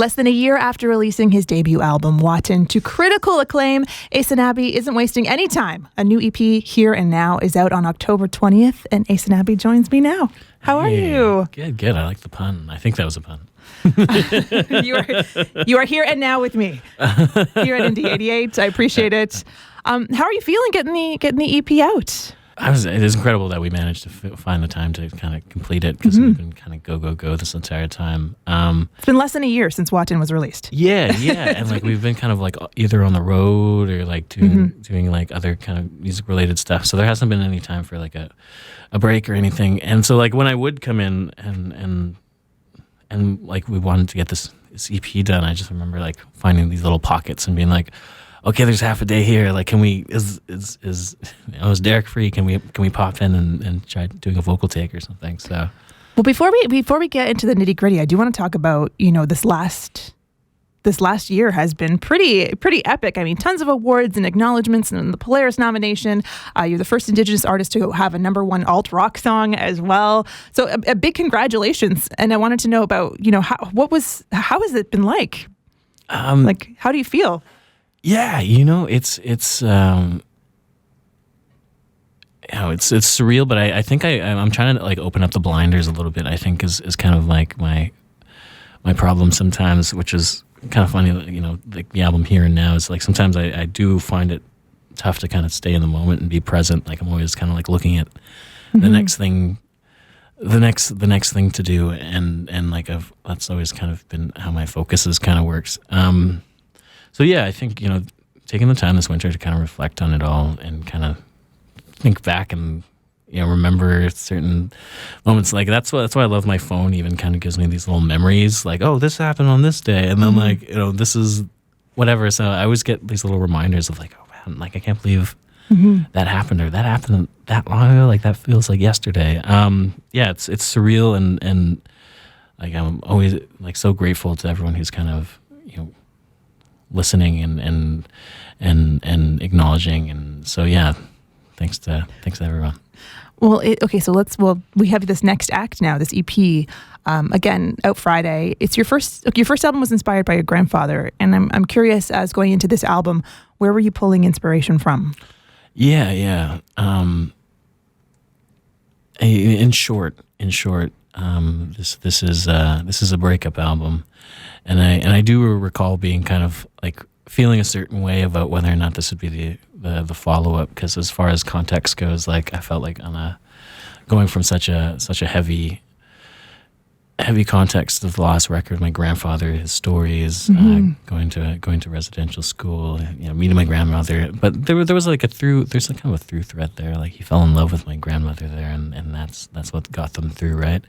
Less than a year after releasing his debut album, Watin, to critical acclaim, Aysanabee isn't wasting any time. A new EP, Here and Now, is out on October 20th, and Aysanabee joins me now. How are you? Good. I like the pun. I think that was a pun. You are here and now with me here at Indie 88. I appreciate it. How are you feeling getting the EP out? It is incredible that we managed to find the time to kind of complete it, because we've been kind of go this entire time. It's been less than a year since Watin was released. Yeah, and like we've been kind of like either on the road or like doing like other kind of music related stuff. So there hasn't been any time for like a break or anything. And so like when I would come in and like we wanted to get this EP done, I just remember like finding these little pockets and being like, okay, there's half a day here. Like, can we? Is Derek free? Can we pop in and try doing a vocal take or something? So, well, before we get into the nitty gritty, I do want to talk about this last year has been pretty epic. I mean, tons of awards and acknowledgments, and the Polaris nomination. You're the first Indigenous artist to have a #1 alt rock song as well. So a big congratulations. And I wanted to know about how has it been like? Like, how do you feel? Yeah, it's surreal, but I think I'm trying to like open up the blinders a little bit. I think is kind of like my problem sometimes, which is kind of funny. Like the album Here and Now is like sometimes I do find it tough to kind of stay in the moment and be present. Like I'm always kind of like looking at the next thing, the next thing to do, and like that's always kind of been how my focus is kind of works. So yeah, I think, taking the time this winter to kind of reflect on it all and kind of think back and, remember certain moments. Like that's why I love my phone. Even kind of gives me these little memories like, oh, this happened on this day. And then like, this is whatever. So I always get these little reminders of like, oh man, like I can't believe that happened, or that happened that long ago. Like that feels like yesterday. Yeah, it's surreal. And like, I'm always like so grateful to everyone who's kind of, listening and acknowledging, and so yeah, thanks to everyone. Well, we have this next act now, this EP, again out Friday. It's your first album was inspired by your grandfather, and I'm curious, as going into this album, where were you pulling inspiration from? Yeah. In short, this is a breakup album. And I do recall being kind of like feeling a certain way about whether or not this would be the follow-up, because as far as context goes, like I felt like going from such a heavy context of the last record, my grandfather, his stories, going to residential school, meeting my grandmother, but there was like there's like kind of a through thread there. Like he fell in love with my grandmother there, and that's what got them through, right?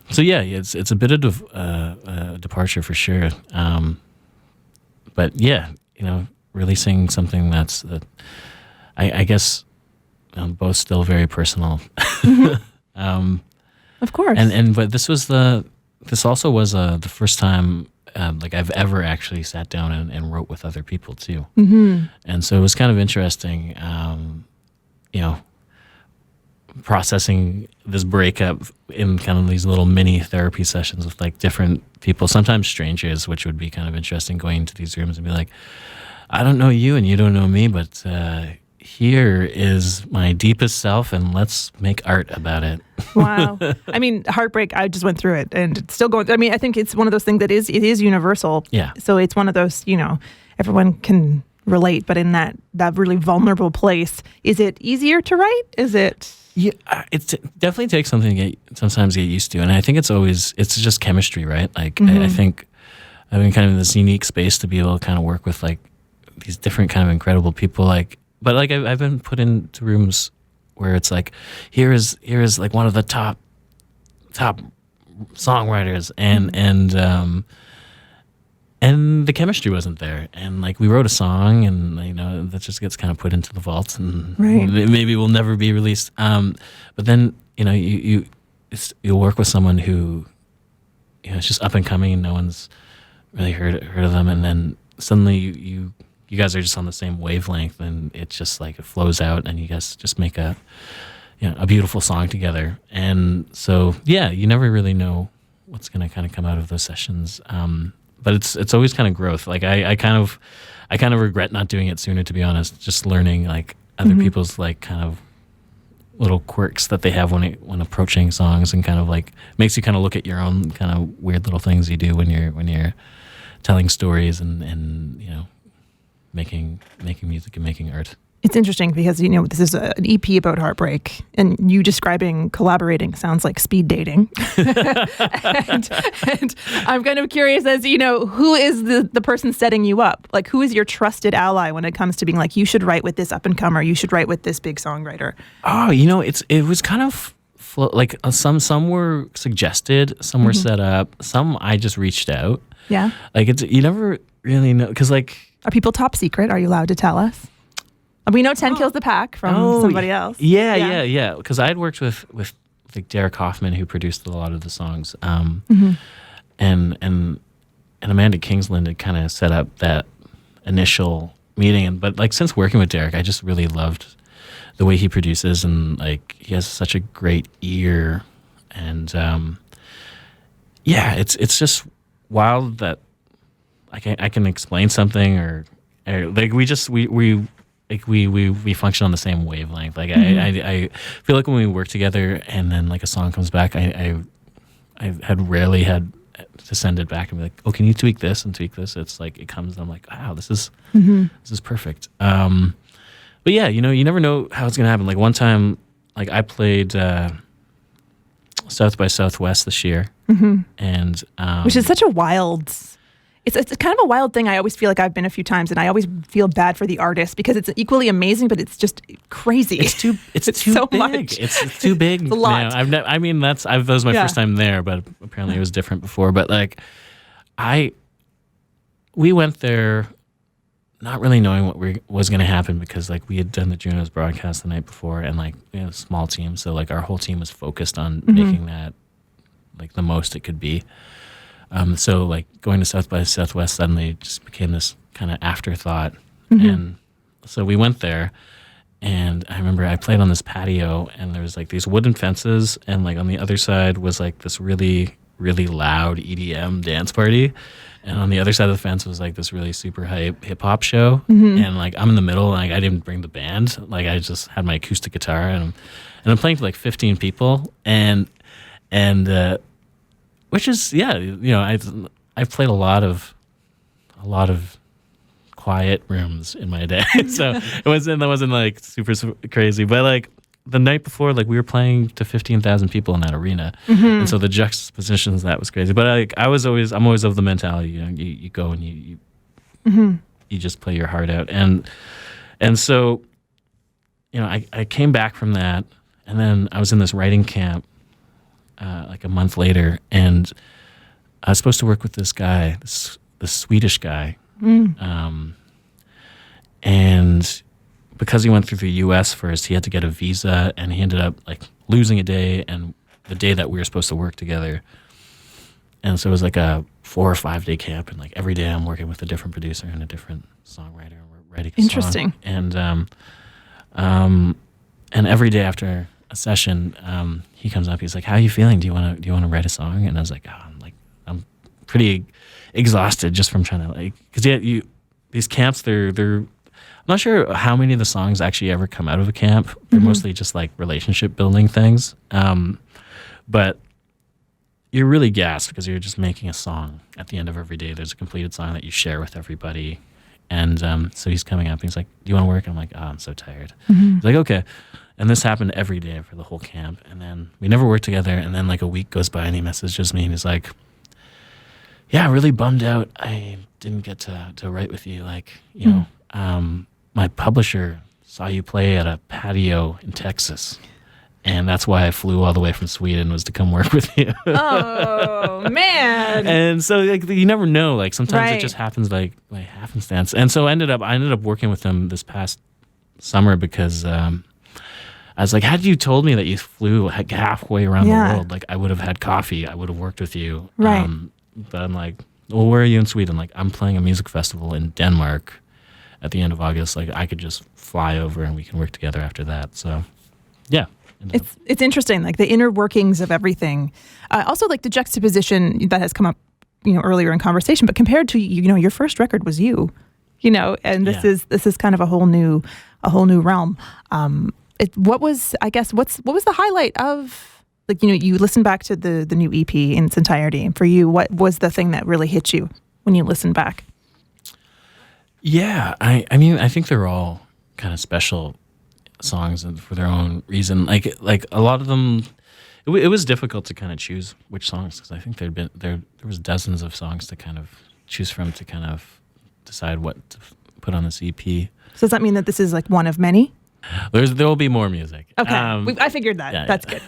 So yeah, it's a bit of a departure for sure. But yeah, releasing something that I guess both still very personal. Of course. But this also was the first time like I've ever actually sat down and wrote with other people too. And so it was kind of interesting, processing this breakup in kind of these little mini therapy sessions with like different people, sometimes strangers, which would be kind of interesting, going into these rooms and be like, I don't know you and you don't know me, but here is my deepest self and let's make art about it. Wow. I mean, heartbreak, I just went through it and it's still going. I mean, I think it's one of those things that is universal. Yeah. So it's one of those, everyone can relate, but in that really vulnerable place. Is it easier to write? Is it? Yeah, it definitely takes something to sometimes get used to, and I think it's just chemistry, right? Like I think having kind of this unique space to be able to kind of work with like these different kind of incredible people, but I've been put into rooms where it's like here is like one of the top songwriters, and the chemistry wasn't there, and like we wrote a song, and that just gets kind of put into the vault, and maybe will never be released. But then you'll work with someone who it's just up and coming, and no one's really heard of them, and then suddenly you guys are just on the same wavelength, and it just like it flows out, and you guys just make a beautiful song together. And so yeah, you never really know what's going to kind of come out of those sessions. But it's always kind of growth. Like I kind of regret not doing it sooner, to be honest. Just learning like other people's like kind of little quirks that they have when approaching songs, and kind of like makes you kind of look at your own kind of weird little things you do when you're telling stories and making music and making art. It's interesting because, this is an EP about heartbreak, and you describing collaborating sounds like speed dating. and I'm kind of curious as, who is the person setting you up? Like, who is your trusted ally when it comes to being like, you should write with this up-and-comer, you should write with this big songwriter? Oh, it was kind of like some were suggested, some were set up, some I just reached out. Yeah. Like, you never really know, because like... Are people top secret? Are you allowed to tell us? We know 10 Kills the Pack from somebody else. Yeah. Because I had worked with like Derek Hoffman, who produced a lot of the songs, and Amanda Kingsland had kind of set up that initial meeting. But like since working with Derek, I just really loved the way he produces, and like he has such a great ear, and it's just wild that I can explain something or like we function on the same wavelength. Like I feel like when we work together and then like a song comes back, I had rarely had to send it back and be like, oh, can you tweak this and tweak this? It's like it comes and I'm like, wow, this is perfect. But yeah, you never know how it's gonna happen. Like one time, like I played South by Southwest this year, and which is such a wild. It's kind of a wild thing. I always feel like I've been a few times, and I always feel bad for the artist because it's equally amazing, but it's just crazy. It's too so big. Much. It's too big. It's a lot. That was my first time there, but apparently it was different before. But like, we went there not really knowing what was going to happen, because like we had done the Junos broadcast the night before, and like we had a small team, so like our whole team was focused on making that like the most it could be. So like going to South by Southwest suddenly just became this kind of afterthought. And so we went there, and I remember I played on this patio, and there was like these wooden fences, and like on the other side was like this really, really loud EDM dance party. And on the other side of the fence was like this really super hype hip hop show. And like I'm in the middle, and like I didn't bring the band. Like I just had my acoustic guitar, and I'm playing to like 15 people, and which is, I've played a lot of quiet rooms in my day, so that wasn't like super crazy. But like the night before, like we were playing to 15,000 people in that arena, and so the juxtapositions, that was crazy. But like I'm always of the mentality, you go and you just play your heart out, and so I came back from that, and then I was in this writing camp. Like a month later, and I was supposed to work with this guy, this Swedish guy, and because he went through the U.S. first, he had to get a visa, and he ended up like losing a day, and the day that we were supposed to work together, and so it was like a 4 or 5 day camp, and like every day I'm working with a different producer and a different songwriter, and we're writing a Interesting. song. And every day after a session, he comes up. He's like, "How are you feeling? Do you want to write a song?" And I was like, I'm pretty exhausted just from trying to because these camps, they're. I'm not sure how many of the songs actually ever come out of a camp. They're mostly just like relationship building things. But you're really gassed because you're just making a song. At the end of every day, there's a completed song that you share with everybody. And so he's coming up and he's like, "Do you want to work?" And I'm like, "Oh, I'm so tired." He's like, "Okay." And this happened every day for the whole camp. And then we never worked together. And then like a week goes by, and he messages me, and he's like, "Yeah, really bummed out. I didn't get to write with you. Like, my publisher saw you play at a patio in Texas. And that's why I flew all the way from Sweden, was to come work with you." Oh, man. And so like you never know. Like sometimes it just happens like happenstance. And so I ended up working with him this past summer because I was like, had you told me that you flew halfway around the world, like I would have had coffee, I would have worked with you. Right. But I'm like, well, where are you in Sweden? Like, I'm playing a music festival in Denmark at the end of August. Like, I could just fly over and we can work together after that. So, yeah. It's interesting, like the inner workings of everything. Also, like the juxtaposition that has come up, earlier in conversation. But compared to your first record was you, and this is kind of a whole new realm. What was the highlight of, like, you listen back to the new EP in its entirety, and for you, what was the thing that really hit you when you listen back? Yeah, I mean, I think they're all kind of special songs and for their own reason. Like a lot of them, it was difficult to kind of choose which songs, because I think there was dozens of songs to kind of choose from to kind of decide what to put on this EP. So does that mean that this is like one of many? There will be more music. Okay, I figured that. Yeah, that's good.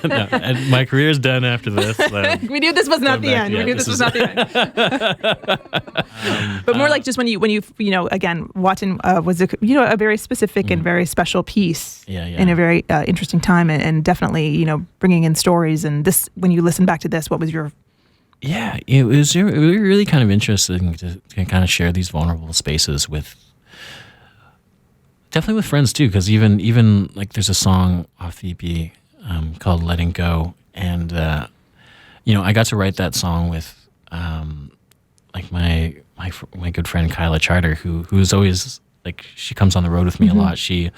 No, and my career is done after this. So we knew this was not the end. We knew this was not the end. But more like just when you again, Watin was a very specific and very special piece in a very interesting time, and definitely bringing in stories. And this, when you listen back to this, what was your? Yeah, it was really kind of interesting to kind of share these vulnerable spaces with. Definitely with friends too, because even like there's a song off the EP called "Letting Go," and I got to write that song with like my good friend Kyla Charter, who's always like, she comes on the road with me a lot. She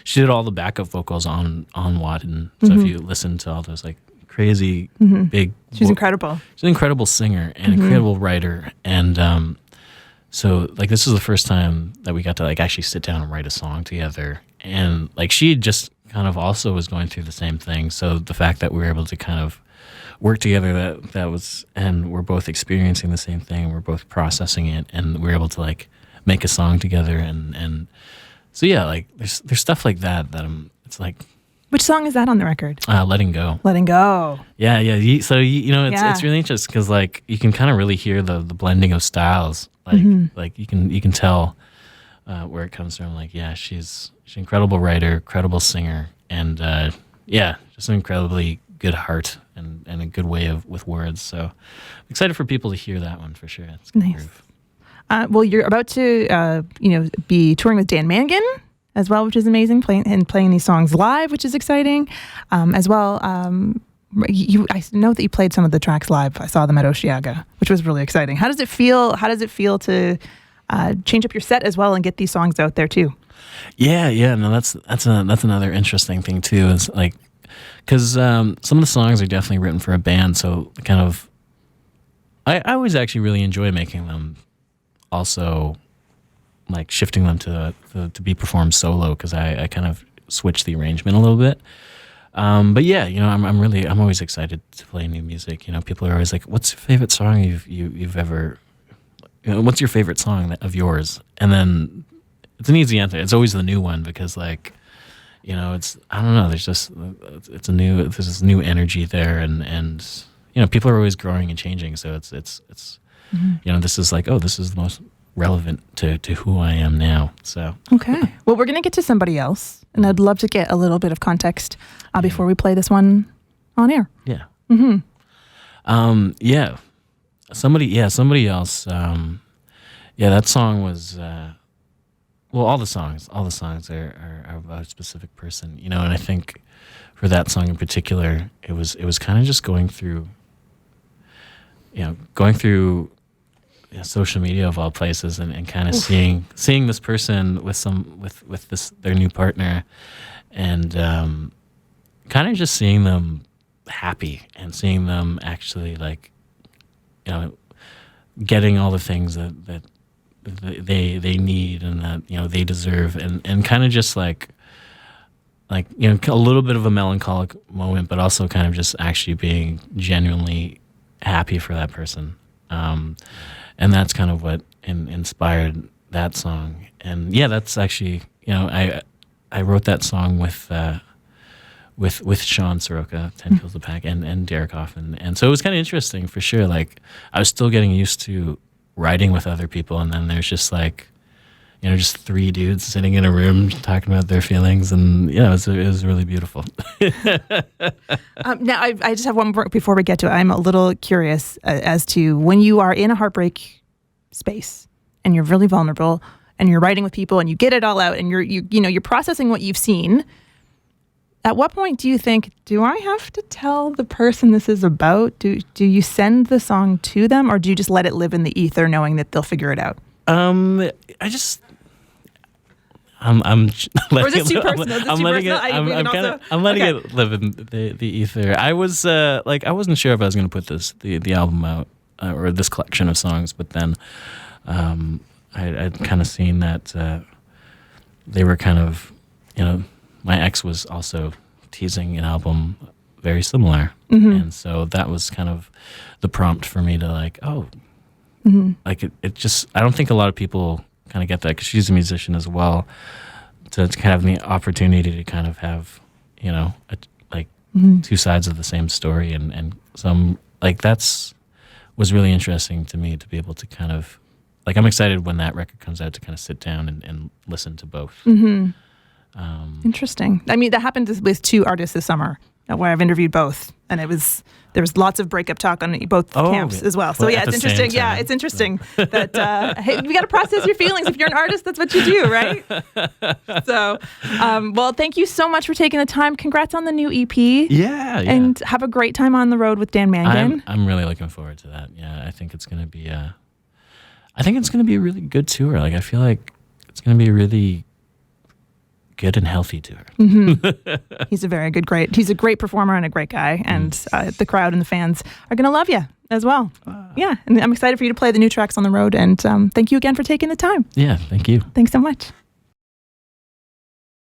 did all the backup vocals on Watin. So if you listen to all those like crazy big, she's incredible. She's an incredible singer and incredible writer, and so like this is the first time that we got to like actually sit down and write a song together, and like she just kind of also was going through the same thing. So the fact that we were able to kind of work together, that was, and we're both experiencing the same thing, we're both processing it, and we're able to like make a song together, and so yeah, like there's stuff like that it's like. Which song is that on the record? Letting Go. Letting Go. Yeah. It's really interesting because like you can kind of really hear the blending of styles. Like you can tell where it comes from. Like, yeah, she's an incredible writer, incredible singer, and just an incredibly good heart and a good way with words. So I'm excited for people to hear that one for sure. It's good groove. Well, you're about to be touring with Dan Mangan as well, which is amazing, playing these songs live, which is exciting, as well. I know that you played some of the tracks live. I saw them at Osheaga, which was really exciting. How does it feel? How does it feel to change up your set as well and get these songs out there too? Yeah. No, that's another interesting thing too. Is like, because some of the songs are definitely written for a band, so kind of, I always actually really enjoy making them. Also, like shifting them to be performed solo, because I kind of switch the arrangement a little bit. But yeah, I'm always excited to play new music. People are always like, "What's your favorite song you've ever? What's your favorite song of yours?" And then it's an easy answer. It's always the new one, because like, it's, I don't know. There's there's this new energy there, and people are always growing and changing. So it's this is like, oh, this is the most relevant to who I am now. So okay. Well, we're gonna get to somebody else, and I'd love to get a little bit of context before we play this one on air. Yeah. Somebody else. That song was all the songs are about a specific person, and I think for that song in particular, it was kind of just going through social media of all places, and kind of seeing this person with their new partner, and kind of just seeing them happy, and seeing them actually like getting all the things that they need, and that they deserve, and kind of just like a little bit of a melancholic moment, but also kind of just actually being genuinely happy for that person. And that's kind of what inspired that song. And yeah, that's actually, I wrote that song with Sean Soroka, 10 Kills the Pack, and Derek Hoffman. And so it was kind of interesting for sure. Like, I was still getting used to writing with other people, and then there's just like, just three dudes sitting in a room talking about their feelings, and it was really beautiful. Now, I just have one more before we get to it. I'm a little curious as to when you are in a heartbreak space and you're really vulnerable and you're writing with people and you get it all out and you're processing what you've seen. At what point do you think, do I have to tell the person this is about? Do you send the song to them, or do you just let it live in the ether knowing that they'll figure it out? I'm Or is it too personal? I'm letting it live in the ether. I was I wasn't sure if I was going to put the album out or this collection of songs, but then I'd kind of seen that they were kind of, my ex was also teasing an album very similar, and so that was kind of the prompt for me to it just, I don't think a lot of people kind of get that, because she's a musician as well, to kind of have the opportunity to kind of have, two sides of the same story, and some, that's was really interesting to me, to be able to kind of, I'm excited when that record comes out to kind of sit down and listen to both. Interesting. I mean, that happened with two artists this summer, where I've interviewed both, and there was lots of breakup talk on both camps as well. So yeah, it's interesting. Yeah, it's interesting that hey, we got to process your feelings. If you're an artist, that's what you do, right? So, well, thank you so much for taking the time. Congrats on the new EP. Yeah. And have a great time on the road with Dan Mangan. I'm really looking forward to that. Yeah, I think it's gonna be a really good tour. I feel like it's gonna be a really good and healthy tour. He's a great performer and a great guy, and the crowd and the fans are going to love you as well. Yeah, and I'm excited for you to play the new tracks on the road, and thank you again for taking the time. Yeah, thank you. Thanks so much.